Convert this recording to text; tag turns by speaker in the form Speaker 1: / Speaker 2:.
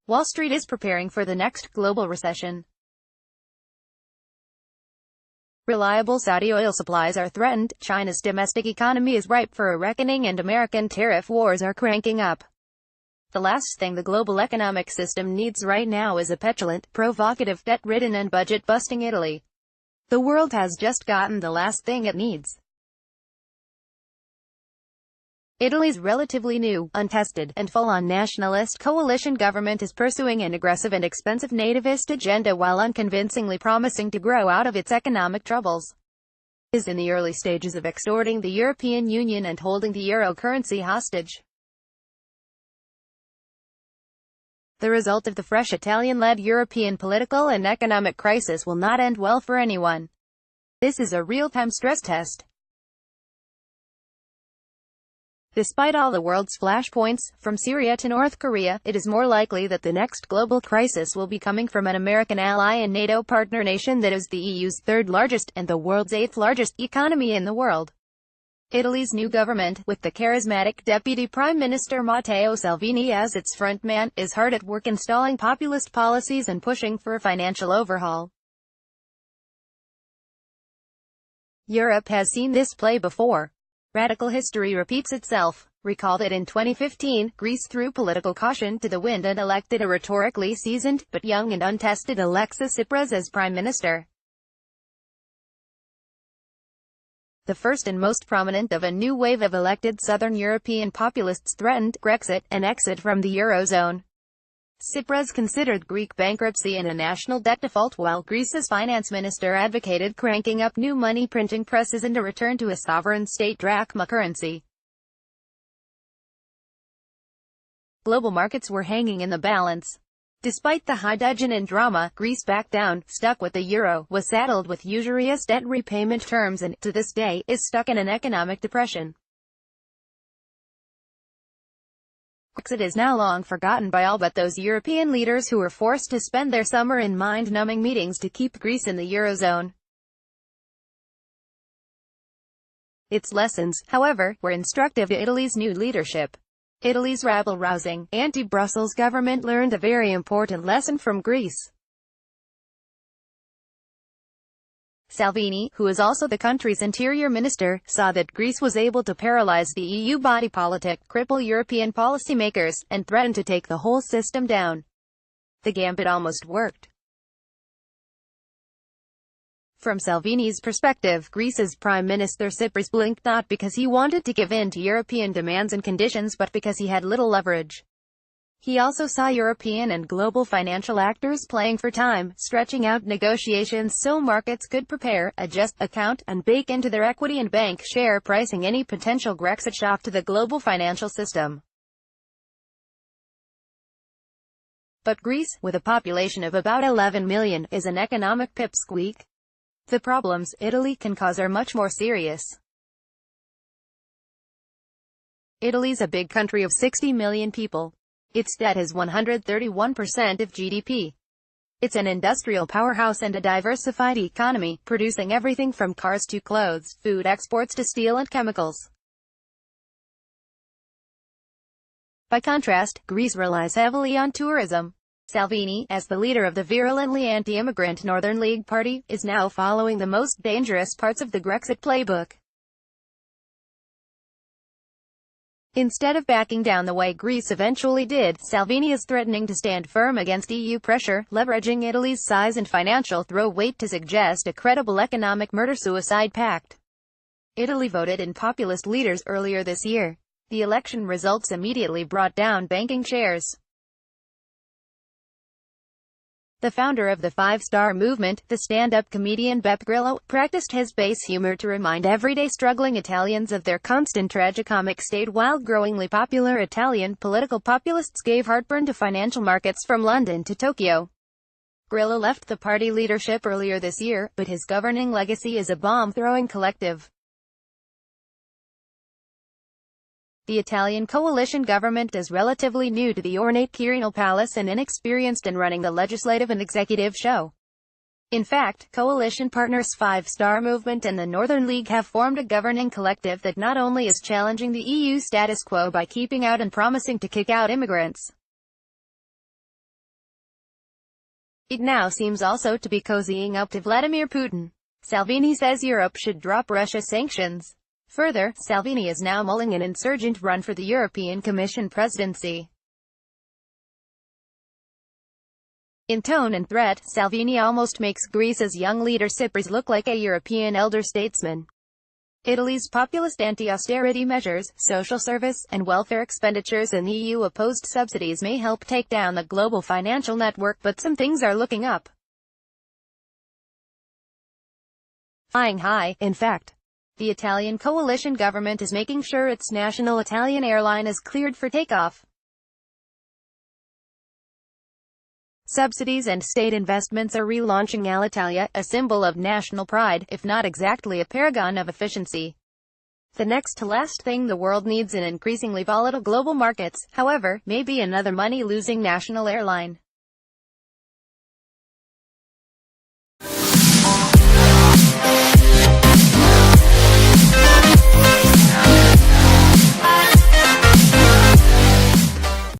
Speaker 1: Wall Street is preparing for the next global recession. Reliable Saudi oil supplies are threatened, China's domestic economy is ripe for a reckoning, and American tariff wars are cranking up. The last thing the global economic system needs right now is a petulant, provocative, debt-ridden and budget-busting Italy. The world has just gotten the last thing it needs. Italy's relatively new, untested, and full-on nationalist coalition government is pursuing an aggressive and expensive nativist agenda while unconvincingly promising to grow out of its economic troubles. It is in the early stages of extorting the European Union and holding the euro currency hostage. The result of the fresh Italian-led European political and economic crisis will not end well for anyone. This is a real-time stress test. Despite all the world's flashpoints, from Syria to North Korea, it is more likely that the next global crisis will be coming from an American ally and NATO partner nation that is the EU's third largest, and the world's eighth largest, economy in the world. Italy's new government, with the charismatic Deputy Prime Minister Matteo Salvini as its frontman, is hard at work installing populist policies and pushing for a financial overhaul. Europe has seen this play before. Radical history repeats itself. Recall that in 2015, Greece threw political caution to the wind and elected a rhetorically seasoned, but young and untested Alexis Tsipras as prime minister. The first and most prominent of a new wave of elected southern European populists threatened Brexit, an exit from the Eurozone. Tsipras considered Greek bankruptcy and a national debt default, while Greece's finance minister advocated cranking up new money printing presses and a return to a sovereign state drachma currency. Global markets were hanging in the balance. Despite the hydrogen and drama, Greece backed down, stuck with the euro, was saddled with usurious debt repayment terms and, to this day, is stuck in an economic depression. Brexit is now long forgotten by all but those European leaders who were forced to spend their summer in mind-numbing meetings to keep Greece in the Eurozone. Its lessons, however, were instructive to Italy's new leadership. Italy's rabble-rousing, anti-Brussels government learned a very important lesson from Greece. Salvini, who is also the country's interior minister, saw that Greece was able to paralyze the EU body politic, cripple European policymakers, and threaten to take the whole system down. The gambit almost worked. From Salvini's perspective, Greece's Prime Minister Tsipras blinked not because he wanted to give in to European demands and conditions but because he had little leverage. He also saw European and global financial actors playing for time, stretching out negotiations so markets could prepare, adjust, account, and bake into their equity and bank share pricing any potential Brexit shock to the global financial system. But Greece, with a population of about 11 million, is an economic pipsqueak. The problems Italy can cause are much more serious. Italy's a big country of 60 million people. Its debt is 131% of GDP. It's an industrial powerhouse and a diversified economy, producing everything from cars to clothes, food exports to steel and chemicals. By contrast, Greece relies heavily on tourism. Salvini, as the leader of the virulently anti-immigrant Northern League Party, is now following the most dangerous parts of the Brexit playbook. Instead of backing down the way Greece eventually did, Salvini is threatening to stand firm against EU pressure, leveraging Italy's size and financial throw weight to suggest a credible economic murder-suicide pact. Italy voted in populist leaders earlier this year. The election results immediately brought down banking shares. The founder of the Five-Star Movement, the stand-up comedian Beppe Grillo, practiced his base humor to remind everyday struggling Italians of their constant tragicomic state, while growingly popular Italian political populists gave heartburn to financial markets from London to Tokyo. Grillo left the party leadership earlier this year, but his governing legacy is a bomb-throwing collective. The Italian coalition government is relatively new to the ornate Quirinal palace and inexperienced in running the legislative and executive show. In fact, coalition partners Five Star Movement and the Northern League have formed a governing collective that not only is challenging the EU status quo by keeping out and promising to kick out immigrants, it now seems also to be cozying up to Vladimir Putin. Salvini says Europe should drop Russia sanctions. Further, Salvini is now mulling an insurgent run for the European Commission presidency. In tone and threat, Salvini almost makes Greece's young leader Tsipras look like a European elder statesman. Italy's populist anti-austerity measures, social service, and welfare expenditures and EU-opposed subsidies may help take down the global financial network, but some things are looking up. Flying high, in fact. The Italian coalition government is making sure its national Italian airline is cleared for takeoff. Subsidies and state investments are relaunching Alitalia, a symbol of national pride, if not exactly a paragon of efficiency. The next to last thing the world needs in increasingly volatile global markets, however, may be another money-losing national airline.